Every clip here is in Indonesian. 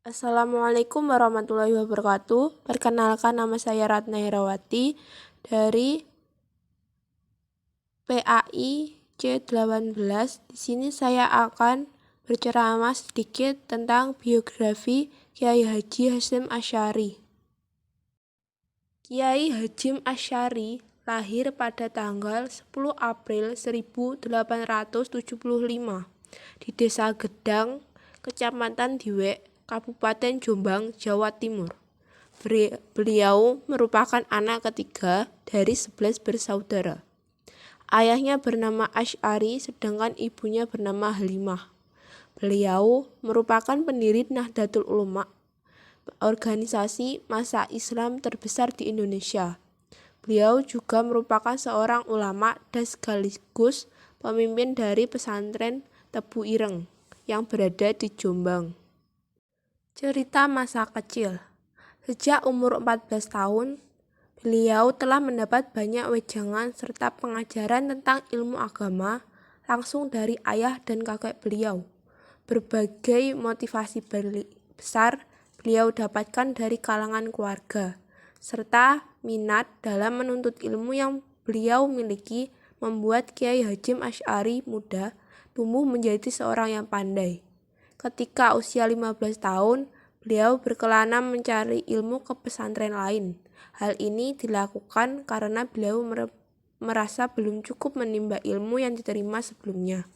Assalamualaikum warahmatullahi wabarakatuh. Perkenalkan, nama saya Ratna Herawati dari PAI C18. Di sini saya akan berceramah sedikit tentang biografi Kiai Haji Hasyim Asy'ari. Kiai Hasyim Asy'ari lahir pada tanggal 10 April 1875 di Desa Gedang, Kecamatan Diwek, Kabupaten Jombang, Jawa Timur. Beliau merupakan anak ketiga dari 11 bersaudara. Ayahnya bernama Asy'ari, sedangkan ibunya bernama Halimah. Beliau merupakan pendiri Nahdlatul Ulama, organisasi massa Islam terbesar di Indonesia. Beliau juga merupakan seorang ulama dan sekaligus pemimpin dari pesantren Tebu Ireng yang berada di Jombang. Cerita masa kecil. Sejak umur 14 tahun, beliau telah mendapat banyak wejangan serta pengajaran tentang ilmu agama langsung dari ayah dan kakek beliau. Berbagai motivasi besar beliau dapatkan dari kalangan keluarga, serta minat dalam menuntut ilmu yang beliau miliki membuat Kiai Hasyim Asy'ari muda tumbuh menjadi seorang yang pandai. Ketika usia 15 tahun, beliau berkelana mencari ilmu ke pesantren lain. Hal ini dilakukan karena beliau merasa belum cukup menimba ilmu yang diterima sebelumnya.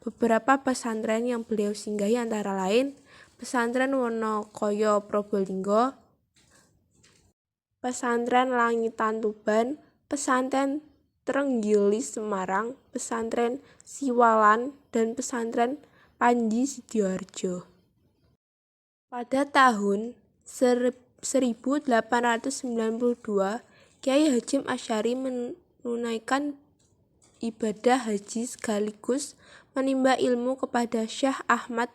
Beberapa pesantren yang beliau singgahi antara lain Pesantren Wonokoyo Probolinggo, Pesantren Langitan Tuban, Pesantren Trenggilis Semarang, Pesantren Siwalan, dan Pesantren Panji Sidoarjo. Pada tahun 1892, Kiai Hasyim Asy'ari menunaikan ibadah haji sekaligus menimba ilmu kepada Syekh Ahmad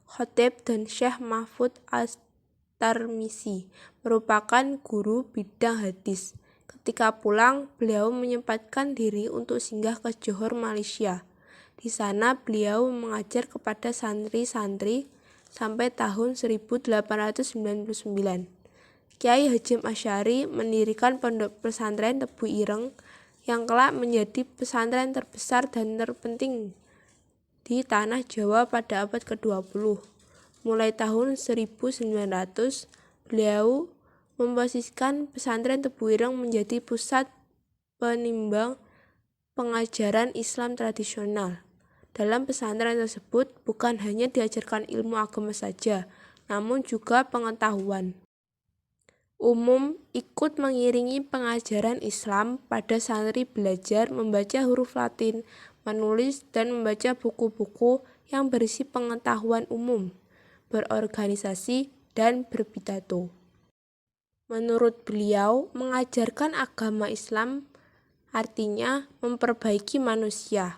Khottib dan Syekh Mahfud At-Tarmisi, merupakan guru bidang hadis. Ketika pulang, beliau menyempatkan diri untuk singgah ke Johor, Malaysia. Di sana beliau mengajar kepada santri-santri sampai tahun 1899. Kiai Hasyim Asy'ari mendirikan pondok pesantren Tebu Ireng yang kelak menjadi pesantren terbesar dan terpenting di tanah Jawa pada abad ke-20. Mulai tahun 1900, beliau memposisikan pesantren Tebu Ireng menjadi pusat penimbang pengajaran Islam tradisional. Dalam pesantren tersebut bukan hanya diajarkan ilmu agama saja, namun juga pengetahuan umum ikut mengiringi pengajaran Islam. Pada santri belajar membaca huruf Latin, menulis dan membaca buku-buku yang berisi pengetahuan umum, berorganisasi, dan berpidato. Menurut beliau, mengajarkan agama Islam artinya memperbaiki manusia.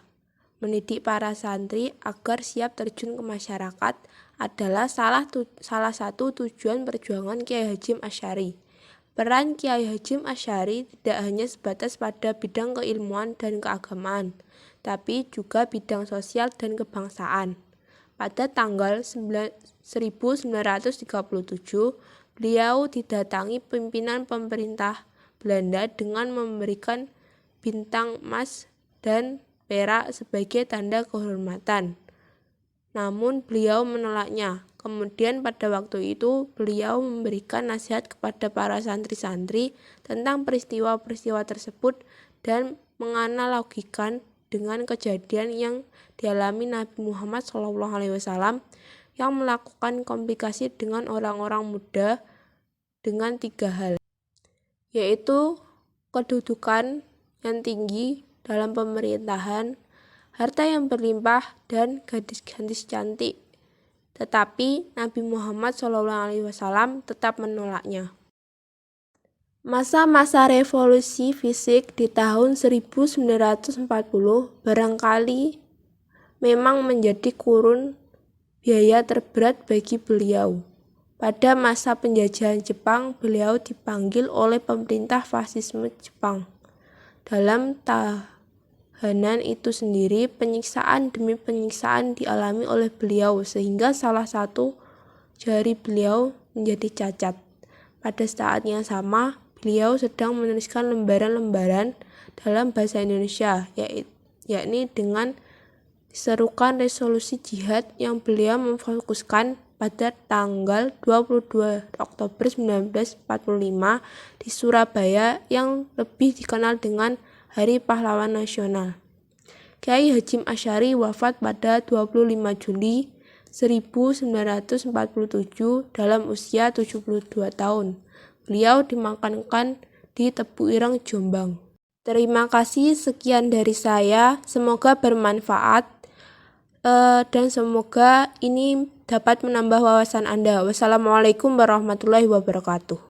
Mendidik para santri agar siap terjun ke masyarakat adalah salah satu tujuan perjuangan Kiai Hasyim Asy'ari. Peran Kiai Hasyim Asy'ari tidak hanya sebatas pada bidang keilmuan dan keagamaan, tapi juga bidang sosial dan kebangsaan. Pada tanggal 1937, beliau didatangi pimpinan pemerintah Belanda dengan memberikan bintang emas dan perak sebagai tanda kehormatan. Namun beliau menolaknya. Kemudian pada waktu itu beliau memberikan nasihat kepada para santri-santri tentang peristiwa-peristiwa tersebut dan menganalogikan dengan kejadian yang dialami Nabi Muhammad SAW yang melakukan komunikasi dengan orang-orang muda dengan 3 hal, yaitu kedudukan yang tinggi dalam pemerintahan, harta yang berlimpah, dan gadis-gadis cantik. Tetapi Nabi Muhammad SAW tetap menolaknya. Masa-masa revolusi fisik di tahun 1940 barangkali memang menjadi kurun biaya terberat bagi beliau. Pada masa penjajahan Jepang, beliau dipanggil oleh pemerintah fasisme Jepang. Dalam tahanan itu sendiri, penyiksaan demi penyiksaan dialami oleh beliau, sehingga salah satu jari beliau menjadi cacat. Pada saat yang sama, beliau sedang menuliskan lembaran-lembaran dalam bahasa Indonesia, yakni dengan serukan resolusi jihad yang beliau memfokuskan pada tanggal 22 Oktober 1945 di Surabaya yang lebih dikenal dengan Hari Pahlawan Nasional. Kiai Hashim Asy'ari wafat pada 25 Juli 1947 dalam usia 72 tahun. Beliau dimakamkan di Tebu Ireng, Jombang. Terima kasih, sekian dari saya. Semoga bermanfaat dan semoga ini dapat menambah wawasan Anda. Wassalamualaikum warahmatullahi wabarakatuh.